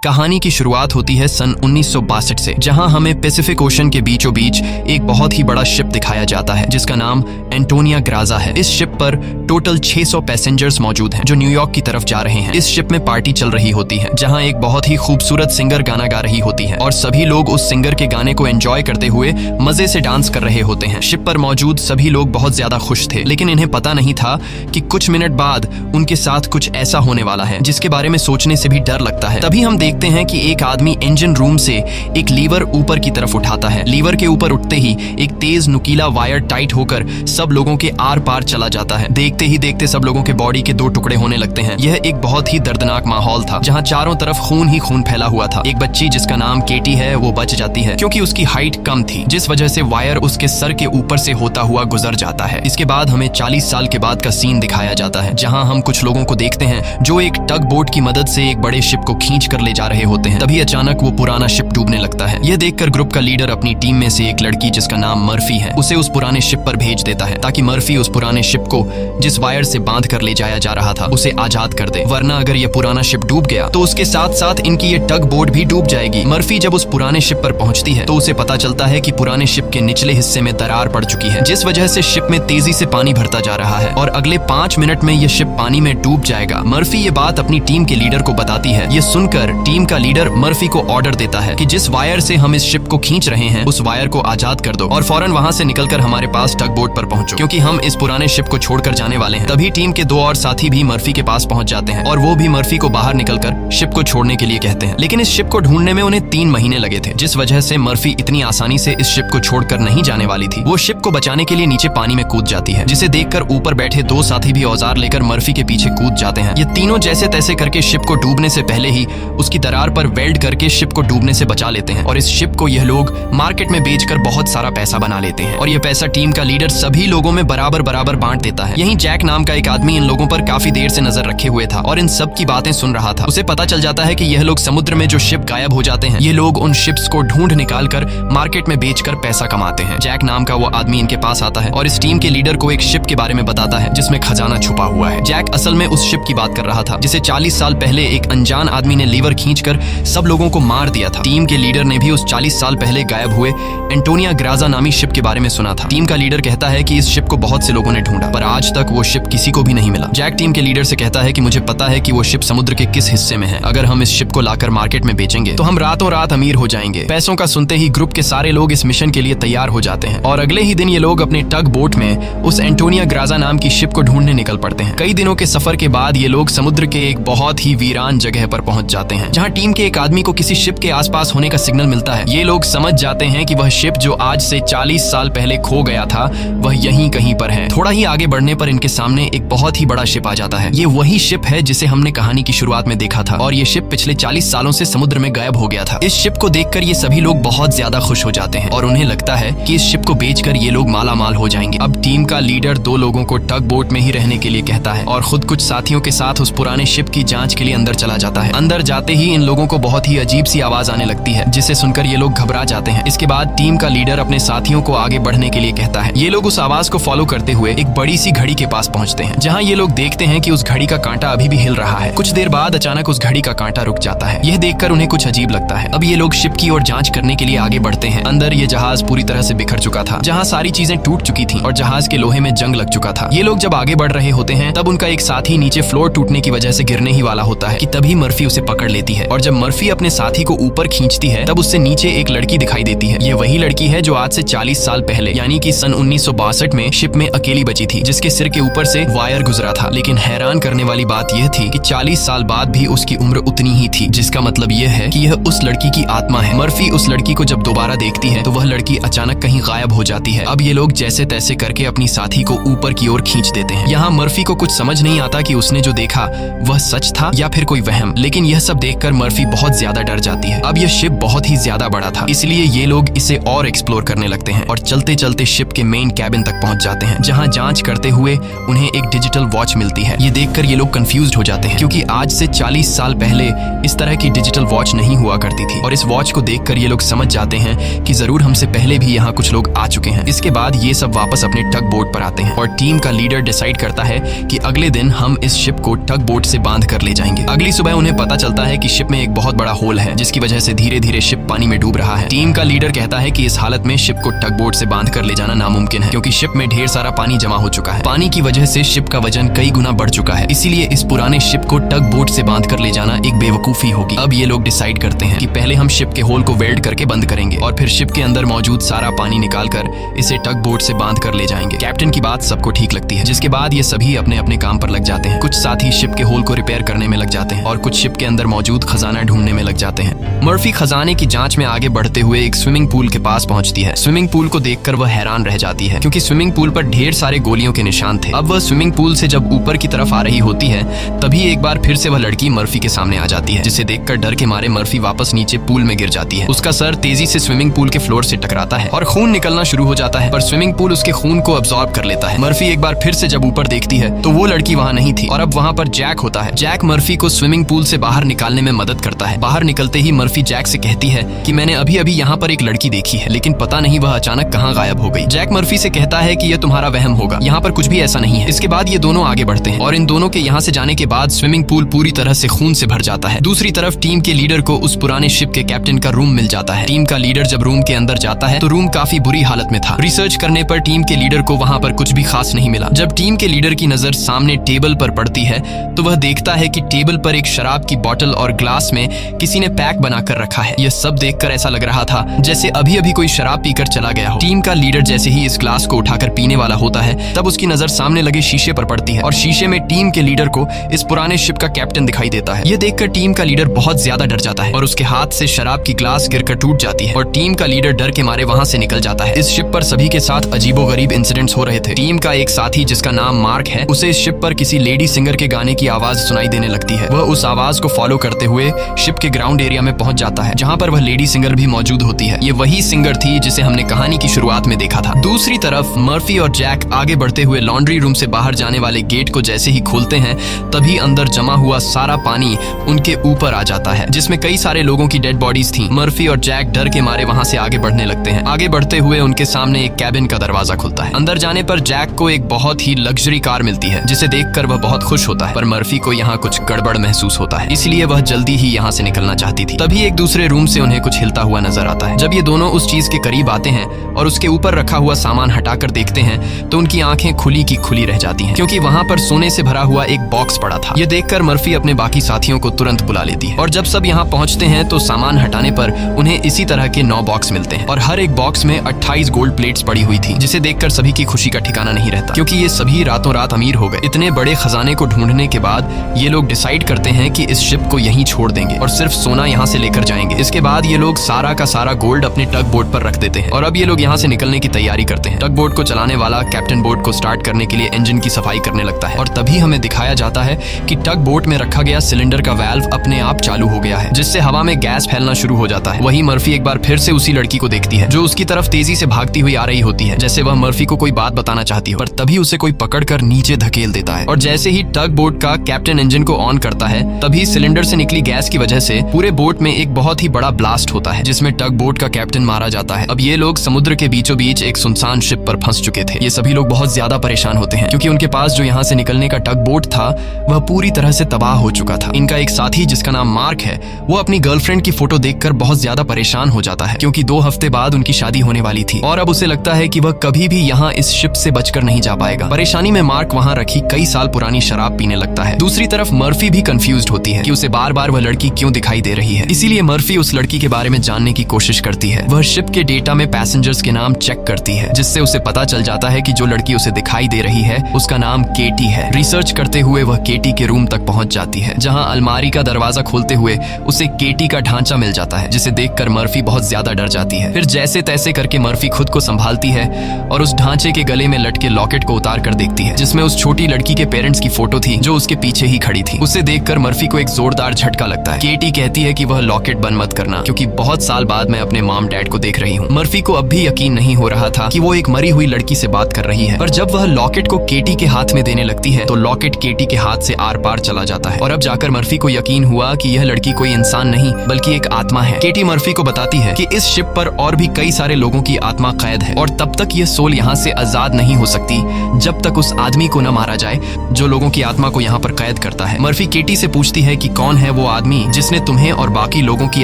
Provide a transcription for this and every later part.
कहानी की शुरुआत होती है सन 1962 से, जहां हमें पैसिफिक ओशन के बीचों बीच एक बहुत ही बड़ा शिप दिखाया जाता है जिसका नाम एंटोनिया ग्राजा है। इस शिप पर टोटल 600 पैसेंजर्स मौजूद हैं जो न्यूयॉर्क की तरफ जा रहे हैं। इस शिप में पार्टी चल रही होती है जहां एक बहुत ही खूबसूरत सिंगर गाना गा रही होती है और सभी लोग उस सिंगर के गाने को एंजॉय करते हुए मजे से डांस कर रहे होते हैं। शिप पर मौजूद सभी लोग बहुत ज्यादा खुश थे, लेकिन इन्हें पता नहीं था कि कुछ मिनट बाद उनके साथ कुछ ऐसा होने वाला है जिसके बारे में सोचने से भी डर लगता है। तभी हम देखते हैं कि एक आदमी इंजन रूम से एक लीवर ऊपर की तरफ उठाता है। लीवर के ऊपर उठते ही एक तेज नुकीला वायर टाइट होकर सब लोगों के आर पार चला जाता है। देखते ही देखते सब लोगों के बॉडी के 2 टुकड़े होने लगते हैं। यह एक बहुत ही दर्दनाक माहौल था जहां चारों तरफ खून ही खून फैला हुआ था। एक बच्ची जिसका नाम केटी है वो बच जाती है क्योंकि उसकी हाइट कम थी, जिस वजह से वायर उसके सर के ऊपर से होता हुआ गुजर जाता है। इसके बाद हमें 40 साल के बाद का सीन दिखाया जाता है जहां हम कुछ लोगों को देखते हैं जो एक टग बोट की मदद से एक बड़े शिप को खींच कर ले जा रहे होते हैं। तभी अचानक वो पुराना शिप डूबने लगता है। यह देखकर ग्रुप का लीडर अपनी टीम में से एक लड़की जिसका नाम मर्फी है उसे उस पुराने शिप पर भेज देता है ताकि मर्फी उस पुराने शिप को जिस वायर से बांध कर ले जाया जा रहा था उसे आजाद कर दे, वरना अगर यह पुराना शिप डूब गया तो उसके साथ साथ इनकी ये टग बोट भी डूब जाएगी। मर्फी जब उस पुराने शिप पर पहुंचती है तो उसे पता चलता है कि पुराने शिप के निचले हिस्से में दरार पड़ चुकी है, जिस वजह से शिप में तेजी से पानी भरता जा रहा है और अगले 5 मिनट में यह शिप पानी में डूब जाएगा। मर्फी ये बात अपनी टीम के लीडर को बताती है। ये सुनकर टीम का लीडर मर्फी को ऑर्डर देता है कि जिस वायर से हम इस शिप को खींच रहे हैं उस वायर को आजाद कर दो और फौरन वहां से निकलकर हमारे पास टग बोट पर पहुंचो क्योंकि हम इस पुराने शिप को छोड़कर जाने वाले हैं। तभी टीम के 2 और साथी भी मर्फी के पास पहुंच जाते हैं और वो भी मर्फी को बाहर निकलकर शिप को छोड़ने के लिए कहते हैं, लेकिन इस शिप को ढूंढने में उन्हें 3 महीने लगे थे, जिस वजह से मर्फी इतनी आसानी से इस शिप को छोड़कर नहीं जाने वाली थी। वो शिप को बचाने के लिए नीचे पानी में कूद जाती है, जिसे देखकर ऊपर बैठे 2 साथी भी औजार लेकर मर्फी के पीछे कूद जाते हैं। ये तीनों जैसे तैसे करके शिप को डूबने से पहले ही उसकी दरार पर वेल्ड करके शिप को डूबने से बचा लेते हैं और इस शिप को यह लोग मार्केट में बेचकर बहुत सारा पैसा बना लेते हैं और यह पैसा टीम का लीडर सभी लोगों में बराबर बराबर बांट देता है। यहीं जैक नाम का एक आदमी इन लोगों पर काफी देर से नजर रखे हुए था और इन सब की बातें सुन रहा था। उसे पता चल जाता है कि यह लोग समुद्र में जो शिप गायब हो जाते हैं ये लोग उन शिप्स को ढूंढ निकाल कर मार्केट में बेचकर पैसा कमाते हैं। जैक नाम का वो आदमी इनके पास आता है और इस टीम के लीडर को एक शिप के बारे में बताता है जिसमें खजाना छुपा हुआ है। जैक असल में उस शिप की बात कर रहा था जिसे 40 साल पहले एक अनजान आदमी ने लीवर खींचकर सब लोगों को मार दिया था। टीम के लीडर ने भी उस 40 साल पहले गायब हुए एंटोनिया ग्राजा नामी शिप के बारे में सुना था। टीम का लीडर कहता है कि इस शिप को बहुत से लोगों ने ढूंढा पर आज तक वो शिप किसी को भी नहीं मिला। जैक टीम के लीडर से कहता है कि मुझे पता है कि वो शिप समुद्र के किस हिस्से में है। अगर हम इस शिप को लाकर मार्केट में बेचेंगे तो हम रातों रात अमीर हो जाएंगे। पैसों का सुनते ही ग्रुप के सारे लोग इस मिशन के लिए तैयार हो जाते हैं और अगले ही दिन ये लोग अपने टग बोट में उस एंटोनिया ग्राजा नाम की शिप को ढूंढने निकल पड़ते हैं। कई दिनों के सफर के बाद ये लोग समुद्र के एक बहुत ही वीरान जगह पर पहुंच जाते हैं जहां टीम के एक आदमी को किसी शिप के आसपास होने का सिग्नल मिलता है। ये लोग समझ जाते हैं कि वह शिप जो आज से 40 साल पहले खो गया था वह यहीं कहीं पर है। थोड़ा ही आगे बढ़ने पर इनके सामने एक बहुत ही बड़ा शिप आ जाता है। ये वही शिप है जिसे हमने कहानी की शुरुआत में देखा था और ये शिप पिछले 40 सालों से समुद्र में गायब हो गया था। इस शिप को देखकर ये सभी लोग बहुत ज्यादा खुश हो जाते हैं और उन्हें लगता है कि इस शिप को बेचकर ये लोग माला माल हो जाएंगे। अब टीम का लीडर 2 लोगों को टग बोट में ही रहने के लिए कहता है और खुद कुछ साथियों के साथ उस पुराने शिप की जांच के लिए अंदर चला जाता है। अंदर जाते ही इन लोगों को बहुत ही अजीब सी आवाज आने लगती है जिसे सुनकर ये लोग घबरा जाते हैं। इसके बाद टीम का लीडर अपने साथियों को आगे बढ़ने के लिए कहता है। ये लोग उस आवाज को फॉलो करते हुए एक बड़ी सी घड़ी के पास पहुंचते हैं जहां ये लोग देखते हैं कि उस घड़ी का कांटा अभी भी हिल रहा है। कुछ देर बाद अचानक उस घड़ी का कांटा रुक जाता है। यह देखकर उन्हें कुछ अजीब लगता है। अब ये लोग शिप की ओर जांच करने के लिए आगे बढ़ते हैं। अंदर ये जहाज पूरी तरह से बिखर चुका था जहां सारी चीजें टूट चुकी थी और जहाज के लोहे में जंग लग चुका था। ये लोग जब आगे बढ़ रहे होते हैं तब उनका एक साथी नीचे फ्लोर टूटने की वजह से गिरने ही वाला होता है कि तभी मर्फी उसे पकड़ लेती है और जब मर्फी अपने साथी को ऊपर खींचती है तब उससे नीचे एक लड़की दिखाई देती है। ये वही लड़की है जो आज से 40 साल पहले यानी कि सन 1962 में शिप में अकेली बची थी जिसके सिर के ऊपर से वायर गुजरा था। लेकिन हैरान करने वाली बात यह थी कि 40 साल बाद भी उसकी उम्र उतनी ही थी, जिसका मतलब यह है कि यह उस लड़की की आत्मा है। मर्फी उस लड़की को जब दोबारा देखती है तो वह लड़की अचानक कहीं गायब हो जाती है। अब ये लोग जैसे तैसे करके अपनी साथी को ऊपर की ओर खींच देते हैं। यहाँ मर्फी को कुछ समझ नहीं आता कि उसने जो देखा वह सच था या फिर कोई वहम, लेकिन यह सब देखकर मर्फी बहुत ज्यादा डर जाती है। अब यह शिप बहुत ही ज्यादा बड़ा था, इसलिए ये लोग इसे और एक्सप्लोर करने लगते हैं और चलते चलते शिप के मेन कैबिन तक पहुंच जाते हैं जहां जांच करते हुए उन्हें एक डिजिटल वॉच मिलती है। ये देखकर ये लोग कंफ्यूज्ड हो जाते हैं क्योंकि आज से 40 साल पहले इस तरह की डिजिटल वॉच नहीं हुआ करती थी और इस वॉच को देखकर ये लोग समझ जाते हैं कि जरूर हमसे पहले भी यहाँ कुछ लोग आ चुके हैं। इसके बाद ये सब वापस अपने टग बोट पर आते हैं और टीम का लीडर डिसाइड करता है कि अगले दिन हम इस शिप को टग बोट से बांध कर ले जाएंगे। अगली सुबह उन्हें पता चलता है कि शिप में एक बहुत बड़ा होल है जिसकी वजह से धीरे धीरे शिप पानी में डूब रहा है। टीम का लीडर कहता है कि इस हालत में शिप को टग बोट से बांध कर ले जाना नामुमकिन है क्योंकि शिप में ढेर सारा पानी जमा हो चुका है। पानी की वजह से शिप का वजन कई गुना बढ़ चुका है, इसीलिए इस पुराने शिप को टग बोट से बांध कर ले जाना एक बेवकूफी होगी। अब ये लोग डिसाइड करते हैं कि पहले हम शिप के होल को वेल्ड करके बंद करेंगे और फिर शिप के अंदर मौजूद सारा पानी निकालकर इसे टग बोट से बांध कर ले जाएंगे। कैप्टन की बात सबको ठीक लगती है, जिसके बाद ये सभी अपने अपने काम पर लग जाते हैं। कुछ साथी शिप के होल को रिपेयर करने में लग जाते हैं और कुछ शिप के अंदर मौजूद खजाना ढूंढने में लग जाते हैं। मर्फी खजाने की जांच में आगे बढ़ते हुए एक स्विमिंग पूल के पास पहुंचती है। स्विमिंग पूल को देखकर वह हैरान रह जाती है क्योंकि स्विमिंग पूल पर ढेर सारे गोलियों के निशान थे। अब वह स्विमिंग पूल से जब ऊपर की तरफ आ रही होती है तभी एक बार फिर से वह लड़की मर्फी के सामने आ जाती है, जिसे देखकर डर के मारे मर्फी वापस नीचे पूल में गिर जाती है। उसका सर तेजी से स्विमिंग पूल के फ्लोर से टकराता है और खून निकलना शुरू हो जाता है, पर स्विमिंग पूल उसके खून को अब्सॉर्ब कर लेता है। मर्फी एक बार फिर से जब ऊपर देखती है तो वो लड़की वहाँ नहीं थी और अब वहाँ पर जैक होता है। जैक मर्फी को स्विमिंग पूल से बाहर निकालने में मदद करता है। बाहर निकलते ही मर्फी जैक से कहती है कि मैंने अभी अभी यहाँ पर एक लड़की देखी है, लेकिन पता नहीं वह अचानक कहाँ गायब हो गई। जैक मर्फी से कहता है कि यह तुम्हारा वहम होगा, यहाँ पर कुछ भी ऐसा नहीं है। इसके बाद ये दोनों आगे बढ़ते हैं और इन दोनों के यहाँ से जाने के बाद स्विमिंग पूल पूरी तरह से खून से भर जाता है। दूसरी तरफ टीम के लीडर को उस पुराने शिप के कैप्टन का रूम मिल जाता है। टीम का लीडर जब रूम के अंदर जाता है तो रूम काफी बुरी हालत में था। रिसर्च करने पर टीम के लीडर को वहाँ पर कुछ भी खास नहीं मिला। जब टीम के लीडर की नजर सामने टेबल पर पड़ती है तो वह देखता है कि टेबल पर एक शराब की बोतल और ग्लास में किसी ने पैक बनाकर रखा है। यह सब देखकर ऐसा लग रहा था जैसे अभी अभी कोई शराब पीकर चला गया हो। टीम का लीडर जैसे ही इस ग्लास को उठाकर पीने वाला होता है तब उसकी नजर सामने लगे शीशे पर पड़ती है और शीशे में टीम के लीडर को इस पुराने शिप का कैप्टन दिखाई देता है। यह देखकर टीम का लीडर बहुत ज्यादा डर जाता है और उसके हाथ से शराब की ग्लास गिरकर टूट जाती है और टीम का लीडर डर के मारे वहां से निकल जाता है। इस शिप पर सभी के साथ अजीबोगरीब इंसिडेंट्स हो रहे थे। टीम का एक साथी जिसका नाम मार्क है, उसे इस शिप पर किसी लेडी सिंगर के गाने की आवाज सुनाई देने लगती है। वह उस आवाज को फॉलो करते हुए शिप के ग्राउंड एरिया में पहुंच जाता है जहां पर वह लेडी सिंगर भी मौजूद होती है। ये वही सिंगर थी जिसे हमने कहानी की शुरुआत में देखा था। दूसरी तरफ मर्फी और जैक आगे बढ़ते हुए लॉन्ड्री रूम से बाहर जाने वाले गेट को जैसे ही खोलते हैं तभी अंदर जमा हुआ सारा पानी उनके ऊपर आ जाता है, जिसमें कई सारे लोगों की डेड बॉडीज थी। मर्फी और जैक डर के मारे वहां से आगे बढ़ने लगते हैं। आगे बढ़ते हुए उनके सामने एक कैबिन का दरवाजा खुलता है। अंदर जाने पर जैक को एक बहुत ही लग्जरी कार मिलती है जिसे देखकर वह बहुत खुश होता है, पर मर्फी को यहाँ कुछ गड़बड़ महसूस होता है, इसलिए वह जल्दी ही यहाँ से निकलना चाहती थी। तभी एक दूसरे रूम से उन्हें कुछ हिलता हुआ नजर आता है। जब ये दोनों उस चीज के करीब आते हैं और उसके ऊपर रखा हुआ सामान हटाकर देखते हैं तो उनकी आंखें खुली की खुली रह जाती हैं क्योंकि वहां पर सोने से भरा हुआ एक बॉक्स पड़ा था। ये देखकर मर्फी अपने बाकी साथियों को तुरंत बुला लेती है और जब सब यहाँ पहुंचते हैं तो सामान हटाने पर उन्हें इसी तरह के 9 बॉक्स मिलते हैं और हर एक बॉक्स में 28 गोल्ड प्लेट्स पड़ी हुई थी, जिसे देखकर सभी की खुशी का ठिकाना नहीं रहता क्योंकि ये सभी रातों रात अमीर हो गए। इतने बड़े खजाने को ढूंढने के बाद ये लोग डिसाइड करते हैं कि इस शिप को यहीं छोड़ देंगे और सिर्फ सोना यहाँ से लेकर जाएंगे। इसके बाद ये लोग सारा का सारा गोल्ड अपने टग बोट पर रख देते हैं और अब ये लोग यहाँ से निकलने की तैयारी करते हैं। टग बोट को चलाने वाला कैप्टन बोट को स्टार्ट करने के लिए इंजन की सफाई करने लगता है और तभी हमें दिखाया जाता है कि टग बोट में रखा गया सिलेंडर का वाल्व अपने आप चालू हो गया है, जिससे हवा में गैस फैलना शुरू हो जाता है। वही मर्फी एक बार फिर से उसी लड़की को देखती है जो उसकी तरफ तेजी से भागती हुई आ रही होती है, जैसे वह मर्फी को कोई बात बताना चाहती हो, पर तभी उसे कोई पकड़कर नीचे धकेल देता है और जैसे ही टग बोट का कैप्टन इंजन को ऑन करता है तभी सिलेंडर से निकली गैस की वजह से पूरे बोट में एक बहुत ही बड़ा ब्लास्ट होता है जिसमें टग बोट का कैप्टन मारा जाता है। अब ये लोग समुद्र के बीचों बीच एक सुनसान शिप पर फंस चुके थे। ये सभी लोग बहुत ज्यादा परेशान होते हैं क्योंकि उनके पास जो यहाँ से निकलने का टग बोट था वह पूरी तरह से तबाह हो चुका था। इनका एक साथी जिसका नाम मार्क है वो अपनी गर्लफ्रेंड की फोटो देखकर बहुत ज्यादा परेशान हो जाता है क्योंकि 2 हफ्ते बाद उनकी शादी होने वाली थी और अब उसे लगता है कि वह कभी भी यहाँ इस शिप से बचकर नहीं जा पाएगा। परेशानी में मार्क वहाँ रखी कई साल पुरानी शराब पीने लगता है। दूसरी तरफ मर्फी भी कंफ्यूज्ड होती है कि उसे बार बार वह लड़की क्यों दिखाई दे रही है, इसीलिए मर्फी उस लड़की के बारे में जानने की कोशिश करती है। वह शिप के डेटा में पैसेंजर्स के नाम चेक करती है जिससे उसे पता चल जाता है कि जो लड़की उसे दिखाई दे रही है उसका नाम केटी है। रिसर्च करते हुए वह केटी के रूम तक पहुंच जाती है जहां अलमारी का दरवाजा खोलते हुए उसे केटी का ढांचा मिल जाता है जिसे देखकर मर्फी बहुत ज्यादा डर जाती है। फिर जैसे तैसे करके मर्फी खुद को संभालती है और उस ढांचे के गले में लटके लॉकेट को उतार कर देखती है जिसमें उस छोटी लड़की के पेरेंट्स की फोटो थी जो उसके पीछे ही खड़ी थी। उसे देखकर मर्फी को एक जोरदार झटका लगता है। केटी कहती है कि वह लॉकेट बंद मत करना क्योंकि बहुत साल बाद मैं अपने मॉम डैड को देख रही हूँ। मर्फी को अब भी यकीन नहीं हो रहा था कि वो एक मरी हुई लड़की से बात कर रही है, पर जब वह लॉकेट को केटी के हाथ में देने लगती है तो लॉकेट केटी के हाथ से आर पार चला जाता है और अब जाकर मर्फी को यकीन हुआ कि यह लड़की कोई इंसान नहीं बल्कि एक आत्मा है। केटी मर्फी को बताती है कि इस शिप पर और भी कई सारे लोगों की आत्मा कैद है और तब तक यह सोल यहाँ से आजाद नहीं हो सकती जब तक उस आदमी को न मारा जाए जो लोगों की आत्मा को यहाँ पर कैद करता है। मर्फी केटी से पूछती है कि कौन है वो वो आदमी जिसने तुम्हें और बाकी लोगों की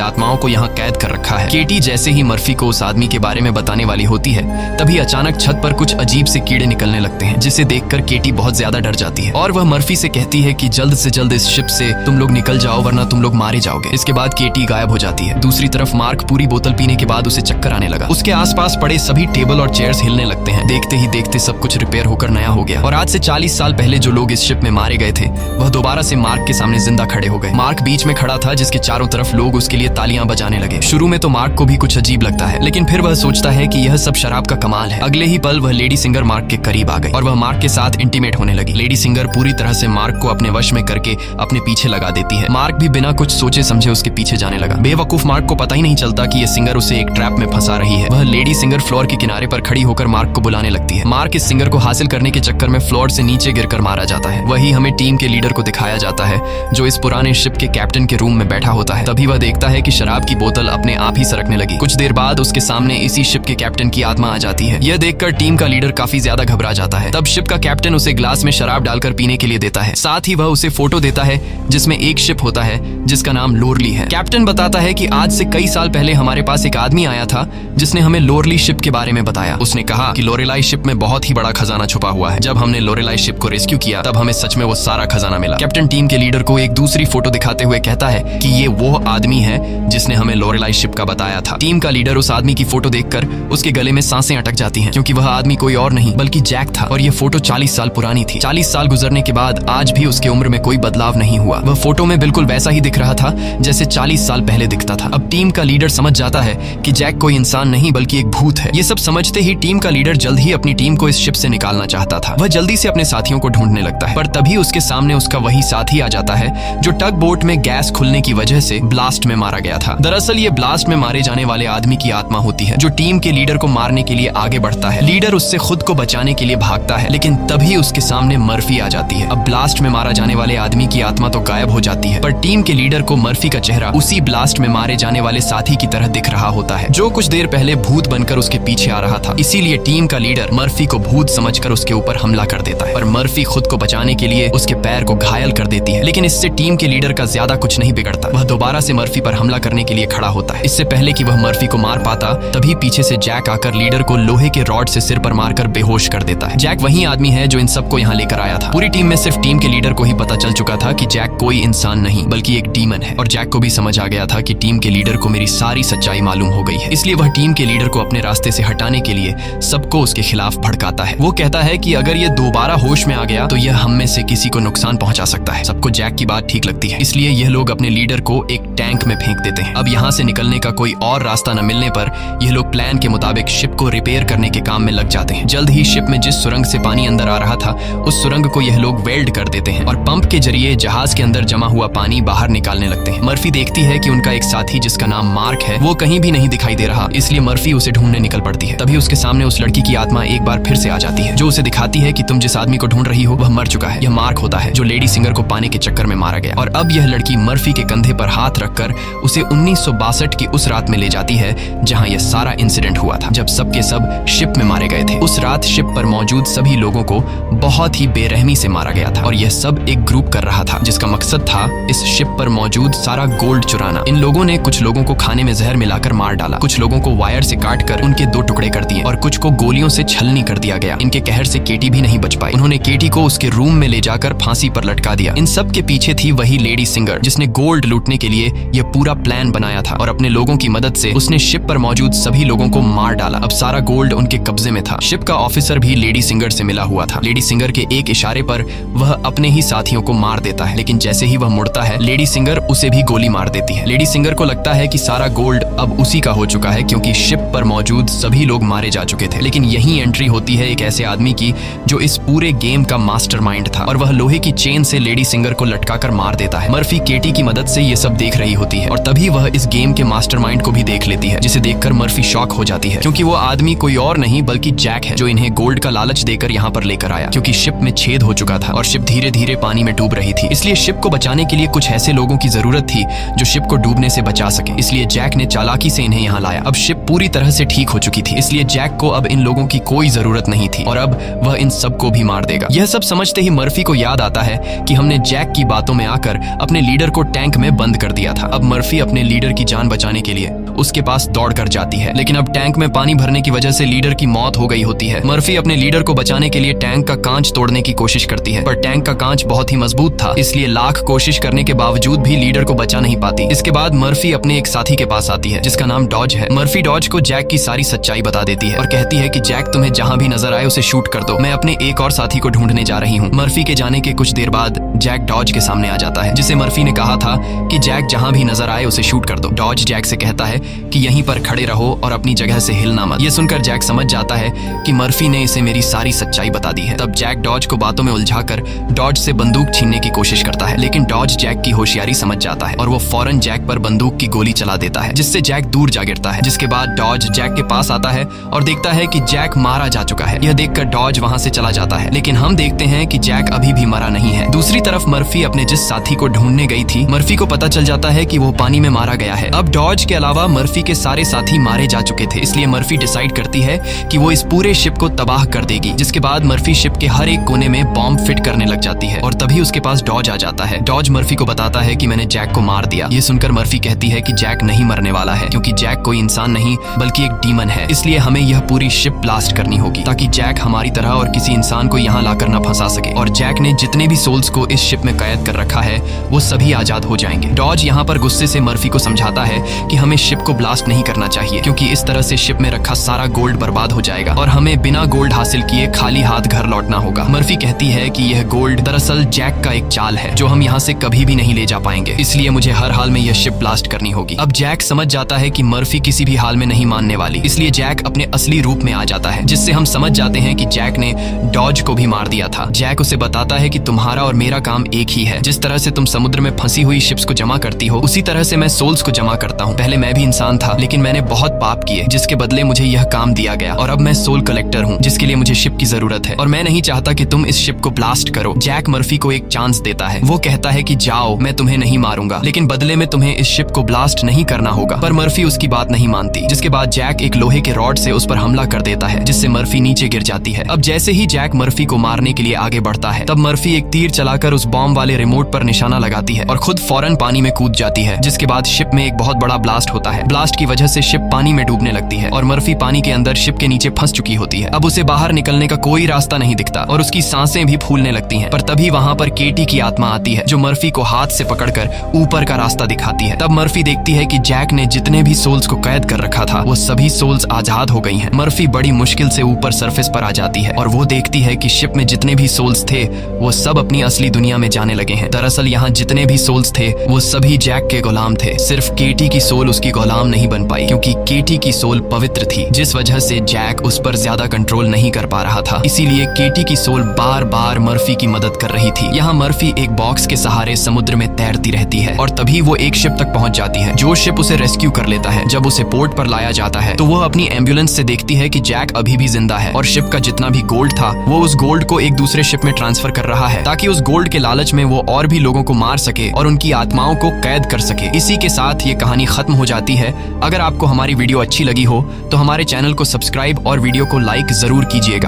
आत्माओं को यहाँ कैद कर रखा है। केटी जैसे ही मर्फी को उस आदमी के बारे में बताने वाली होती है, तभी अचानक छत पर कुछ अजीब से कीड़े निकलने लगते हैं, जिसे देखकर केटी बहुत ज्यादा डर जाती है और वह मर्फी से कहती है कि जल्द से जल्द इस शिप से तुम लोग निकल जाओ, वरना तुम लोग मारे जाओगे। इसके बाद केटी गायब हो जाती है। दूसरी तरफ मार्क पूरी बोतल पीने के बाद उसे चक्कर आने लगा। उसके आसपास पड़े सभी टेबल और चेयर्स हिलने लगते हैं। देखते ही देखते सब कुछ रिपेयर होकर नया हो गया और आज से 40 साल पहले जो लोग इस शिप में मारे गए थे वह दोबारा से मार्क के सामने जिंदा खड़े हो गए। मार्क बीच में खड़ा था, जिसके चारों तरफ लोग उसके लिए तालियां बजाने लगे। शुरू में तो मार्क को भी कुछ अजीब लगता है, लेकिन फिर वह सोचता है कि यह सब शराब का कमाल है। अगले ही पल वह लेडी सिंगर मार्क के करीब आ गई और वह मार्क के साथ इंटीमेट होने लगी। लेडी सिंगर पूरी तरह से मार्क को अपने वश में करके अपने पीछे लगा देती है। मार्क भी बिना कुछ सोचे समझे उसके पीछे जाने लगा। बेवकूफ मार्क को पता ही नहीं चलता कि यह सिंगर उसे एक ट्रैप में फंसा रही है। वह लेडी सिंगर फ्लोर के किनारे पर खड़ी होकर मार्क को बुलाने लगती है। मार्क इस सिंगर को हासिल करने के चक्कर में फ्लोर से नीचे गिरकर मारा जाता है। वही हमें टीम के लीडर को दिखाया जाता है, जो इस पुराने शिप के कैप्टन के रूम में बैठा होता है। तभी वह देखता है कि शराब की बोतल अपने आप ही सरकने लगी। कुछ देर बाद उसके सामने इसी शिप के कैप्टन की आत्मा आ जाती है। यह देखकर टीम का लीडर काफी ज्यादा घबरा जाता है। तब शिप का कैप्टन उसे ग्लास में शराब डालकर पीने के लिए देता है। साथ ही वह उसे फोटो देता है जिसमें एक शिप होता है जिसका नाम लोरली है। कैप्टन बताता है कि आज से कई साल पहले हमारे पास एक आदमी आया था जिसने हमें लोरली शिप के बारे में बताया। उसने कहा कि लोरेलाई शिप में बहुत ही बड़ा खजाना छुपा हुआ है। जब हमने लोरेलाई शिप को रेस्क्यू किया तब हमें सच में वो सारा खजाना मिला। कैप्टन टीम के लीडर को एक दूसरी फोटो दिखाते हुए कहता है कि ये वो आदमी है जिसने हमें लोरेलाई शिप का बताया था। टीम का लीडर उस आदमी की फोटो देखकर उसके गले में सांसें अटक जाती हैं, क्योंकि वह आदमी कोई और नहीं बल्कि जैक था और यह फोटो 40 साल पुरानी थी। 40 साल गुजरने के बाद आज भी उसके उम्र में कोई बदलाव नहीं हुआ। वह फोटो में बिल्कुल वैसा ही दिख रहा था जैसे 40 साल पहले दिखता था। अब टीम का लीडर समझ जाता है कि जैक कोई इंसान नहीं बल्कि एक भूत है। ये सब समझते ही टीम का लीडर जल्द ही अपनी टीम को इस शिप से निकालना चाहता था। वह जल्दी से अपने साथियों को ढूंढने लगता है, पर तभी उसके सामने उसका वही साथी आ जाता है जो टग बोट में गैस खुलने की वजह से ब्लास्ट में मारा गया था। दरअसल ये ब्लास्ट में मारे जाने वाले आदमी की आत्मा होती है जो टीम के लीडर को मारने के लिए आगे बढ़ता है। लीडर उससे खुद को बचाने के लिए भागता है, लेकिन तभी उसके सामने मर्फी आ जाती है। अब ब्लास्ट में मारा जाने वाले आदमी की आत्मा तो गायब हो जाती है, पर टीम के लीडर को मर्फी का चेहरा उसी ब्लास्ट में मारे जाने वाले साथी की तरह दिख रहा होता है, जो कुछ देर पहले भूत बनकर उसके पीछे आ रहा था। इसीलिए टीम का लीडर मर्फी को भूत समझकर उसके ऊपर हमला कर देता है, पर मर्फी खुद को बचाने के लिए उसके पैर को घायल कर देती है। लेकिन इससे टीम के लीडर का ज्यादा कुछ नहीं बिगड़ता। वह दोबारा से मर्फी पर हमला करने के लिए खड़ा होता है। इससे पहले कि वह मर्फी को मार पाता, तभी पीछे से जैक आकर लीडर को लोहे के रॉड से सिर पर मारकर बेहोश कर देता है। जैक वही आदमी है जो इन सबको यहाँ लेकर आया था। पूरी टीम में सिर्फ टीम के लीडर को ही पता चल चुका था कि जैक कोई इंसान नहीं बल्कि एक डीमन है, और जैक को भी समझ आ गया था कि टीम के लीडर को मेरी सारी सच्चाई मालूम हो गई है। इसलिए वह टीम के लीडर को अपने रास्ते से हटाने के लिए सबको उसके खिलाफ भड़काता है। वो कहता है कि अगर ये दोबारा होश में आ गया तो यह हम में से किसी को नुकसान पहुंचा सकता है। सबको जैक की बात ठीक लगती है, इसलिए यह लोग अपने लीडर को एक टैंक में फेंक देते हैं। अब यहाँ से निकलने का कोई और रास्ता न मिलने पर यह लोग प्लान के मुताबिक शिप को रिपेयर करने के काम में लग जाते हैं। जल्द ही शिप में जिस सुरंग से पानी अंदर आ रहा था उस सुरंग को यह लोग वेल्ड कर देते हैं और पंप के जरिए जहाज के अंदर जमा हुआ पानी बाहर निकालने लगते हैं। मर्फी देखती है कि उनका एक साथी जिसका नाम मार्क है वो कहीं भी नहीं दिखाई दे रहा, इसलिए मर्फी उसे ढूंढने निकल पड़ती है। तभी उसके सामने उस लड़की की आत्मा एक बार फिर से आ जाती है, जो उसे दिखाती है कि तुम जिस आदमी को ढूंढ रही हो वह मर चुका है। यह मार्क होता है जो लेडी सिंगर को पाने के चक्कर में मारा गया। और अब यह लड़की मर्फी के कंधे पर हाथ रखकर उसे 1962 की उस रात में ले जाती है जहां यह सारा इंसिडेंट हुआ था, जब सबके सब शिप में मारे गए थे। उस रात शिप पर मौजूद सभी लोगों को बहुत ही बेरहमी से मारा गया था और यह सब एक ग्रुप कर रहा था जिसका मकसद था इस शिप पर मौजूद सारा गोल्ड चुराना। इन लोगों ने कुछ लोगों को खाने में जहर मिलाकर मार डाला, कुछ लोगों को वायर से काटकर उनके 2 टुकड़े कर दिए और कुछ को गोलियों से छलनी कर दिया गया। इनके कहर से केटी भी नहीं बच पाई। उन्होंने केटी को उसके रूम में ले जाकर फांसी पर लटका दिया। इन सब के पीछे थी वही लेडी सिंगर जिसने गोल्ड लूटने के लिए यह पूरा प्लान बनाया था और अपने लोगों की मदद से उसने शिप पर मौजूद सभी लोगों को मार डाला। अब सारा गोल्ड उनके कब्जे में था। शिप का ऑफिसर भी लेडी सिंगर से मिला हुआ था। लेडी सिंगर के एक इशारे पर वह अपने ही साथियों को मार देता है, लेकिन जैसे ही वह मुड़ता है लेडी सिंगर उसे भी गोली मार देती है। लेडी सिंगर को लगता है कि सारा गोल्ड अब उसी का हो चुका है क्योंकि शिप पर मौजूद सभी लोग मारे जा चुके थे। लेकिन यही एंट्री होती है एक ऐसे आदमी की जो इस पूरे गेम का मास्टरमाइंड था और वह लोहे की चेन से लेडी सिंगर को लटकाकर मार देता है। मर्फी केटी की मदद से ये सब देख रही होती है और तभी वह इस गेम के मास्टरमाइंड को भी देख लेती है, जिसे देखकर मर्फी शॉक हो जाती है क्योंकि वो आदमी कोई और नहीं बल्कि जैक है जो इन्हें गोल्ड का लालच देकर यहाँ पर लेकर आया। क्योंकि शिप में छेद हो चुका था और शिप धीरे धीरे पानी में डूब रही थी, इसलिए शिप को बचाने के लिए कुछ ऐसे लोगों की जरूरत थी जो शिप को डूबने से बचा सके। इसलिए जैक ने चालाकी से इन्हें यहाँ लाया। अब शिप पूरी तरह से ठीक हो चुकी थी, इसलिए जैक को अब इन लोगों की कोई जरूरत नहीं थी और अब वह इन सबको भी मार देगा। यह सब समझते ही मर्फी को याद आता है कि हमने जैक की बातों में आकर अपने अपने लीडर को टैंक में बंद कर दिया था। अब मर्फी अपने लीडर की जान बचाने के लिए उसके पास दौड़ कर जाती है, लेकिन अब टैंक में पानी भरने की वजह से लीडर की मौत हो गई होती है। मर्फी अपने लीडर को बचाने के लिए टैंक का कांच तोड़ने की कोशिश करती है, पर टैंक का कांच बहुत ही मजबूत था, इसलिए लाख कोशिश करने के बावजूद भी लीडर को बचा नहीं पाती। इसके बाद मर्फी अपने एक साथी के पास आती है जिसका नाम डॉज है। मर्फी डॉज को जैक की सारी सच्चाई बता देती है और कहती है कि जैक तुम्हें जहां भी नजर आए उसे शूट कर दो, मैं अपने एक और साथी को ढूंढने जा रही हूँ। मर्फी के जाने के कुछ देर बाद जैक डॉज के सामने आ जाता है, जिसे मर्फी ने कहा था कि जैक जहां भी नजर आए उसे शूट कर दो। डॉज जैक से कहता है कि यहीं पर खड़े रहो और अपनी जगह से हिलना मत। ये सुनकर जैक समझ जाता है कि मर्फी ने इसे मेरी सारी सच्चाई बता दी है। तब जैक डॉज को बातों में उलझाकर डॉज से बंदूक छीनने की कोशिश करता है, लेकिन डॉज जैक की होशियारी समझ जाता है और वो फौरन जैक पर बंदूक की गोली चला देता है, जिससे जैक दूर जा गिरता है। जिसके बाद डॉज जैक के पास आता है और देखता है कि जैक मारा जा चुका है। यह देखकर डॉज वहां से चला जाता है, लेकिन हम देखते हैं कि जैक अभी भी मरा नहीं है। दूसरी तरफ मर्फी अपने जिस साथी को ढूंढने गई थी, मर्फी को पता चल जाता है कि वो पानी में मारा गया है। अब डॉज के अलावा मर्फी के सारे साथी मारे जा चुके थे, इसलिए मर्फी डिसाइड करती है कि वो इस पूरे शिप को तबाह कर देगी। जिसके बाद मर्फी शिप के हर एक कोने में बॉम्ब फिट करने लग जाती है और तभी उसके पास डॉज आ जाता है। डॉज मर्फी को बताता है कि मैंने जैक को मार दिया। ये सुनकर मर्फी कहती है कि जैक नहीं मरने वाला है, क्योंकि जैक कोई इंसान नहीं बल्कि एक डीमन है, इसलिए हमें यह पूरी शिप ब्लास्ट करनी होगी ताकि जैक हमारी तरह और किसी इंसान को यहाँ लाकर न फंसा सके। और जैक ने जितने भी सोल्स को इस शिप में कैद कर रखा है वो सभी आजाद हो जाएंगे। डॉज यहाँ पर गुस्से से मर्फी को समझाता है कि हमें शिप को ब्लास्ट नहीं करना चाहिए, क्योंकि इस तरह से शिप में रखा सारा गोल्ड बर्बाद हो जाएगा और हमें बिना गोल्ड हासिल किए खाली हाथ घर लौटना होगा। मर्फी कहती है कि यह गोल्ड दरअसल जैक का एक चाल है जो हम यहाँ से कभी भी नहीं ले जा पाएंगे, इसलिए मुझे हर हाल में यह शिप ब्लास्ट करनी होगी। अब जैक समझ जाता है कि मर्फी किसी भी हाल में नहीं मानने वाली, इसलिए जैक अपने असली रूप में आ जाता है, जिससे हम समझ जाते हैं कि जैक ने डॉज को भी मार दिया था। जैक उसे बताता है कि तुम्हारा और मेरा काम एक ही है, जिस तरह से तुम समुद्र में फंसी हुई शिप्स को जमा करती हो उसी तरह से मैं सोल्स को जमा करता हूँ। पहले मैं भी इंसान था, लेकिन मैंने बहुत पाप किए जिसके बदले मुझे यह काम दिया गया और अब मैं सोल कलेक्टर हूँ, जिसके लिए मुझे शिप की जरूरत है और मैं नहीं चाहता कि तुम इस शिप को ब्लास्ट करो। जैक मर्फी को एक चांस देता है, वो कहता है कि जाओ, मैं तुम्हें नहीं मारूंगा, लेकिन बदले में तुम्हें इस शिप को ब्लास्ट नहीं करना होगा। पर मर्फी उसकी बात नहीं मानती, जिसके बाद जैक एक लोहे के रॉड से उस पर हमला कर देता है, जिससे मर्फी नीचे गिर जाती है। अब जैसे ही जैक मर्फी को मारने के लिए आगे बढ़ता है, तब मर्फी एक तीर चलाकर उस बॉम्ब वाले रिमोट पर निशाना लगाती है और खुद फौरन पानी में कूद जाती है। जिसके बाद शिप में एक बहुत बड़ा ब्लास्ट होता है। ब्लास्ट की वजह से शिप पानी में डूबने लगती है और मर्फी पानी के अंदर शिप के नीचे फंस चुकी होती है। अब उसे बाहर निकलने का कोई रास्ता नहीं दिखता और उसकी सांसें भी फूलने लगती हैं। पर तभी वहां पर केटी की आत्मा आती है, जो मर्फी को हाथ से पकड़कर ऊपर का रास्ता दिखाती है। तब मर्फी देखती है कि जैक ने जितने भी सोल्स को कैद कर रखा था वो सभी सोल्स आजाद हो गई हैं। मर्फी बड़ी मुश्किल से ऊपर सरफेस पर आ जाती है और वो देखती है कि शिप में जितने भी सोल्स थे वो सब अपनी असली दुनिया में जाने लगे हैं। दरअसल यहाँ जितने भी सोल्स थे वो सभी जैक के गुलाम थे, सिर्फ केटी की सोल उसकी गुलाम नहीं बन पाई, क्योंकि केटी की सोल पवित्र थी, जिस वजह से जैक उस पर ज्यादा कंट्रोल नहीं कर पा रहा था। इसीलिए केटी की सोल बार बार मर्फी की मदद कर रही थी। यहाँ मर्फी एक बॉक्स के सहारे समुद्र में तैरती रहती है और तभी वो एक शिप तक पहुंच जाती है, जो शिप उसे रेस्क्यू कर लेता है। जब उसे पोर्ट पर लाया जाता है तो वो अपनी एम्बुलेंस से देखती है कि जैक अभी भी जिंदा है और शिप का जितना भी गोल्ड था वो उस गोल्ड को एक दूसरे शिप में ट्रांसफर कर रहा है, ताकि उस गोल्ड के लालच में वो और भी लोगों को मार सके और उनकी आत्माओं को कैद कर सके। इसी के साथ ये कहानी खत्म हो जाती है। अगर आपको हमारी वीडियो अच्छी लगी हो तो हमारे चैनल को सब्सक्राइब और वीडियो को लाइक जरूर कीजिएगा।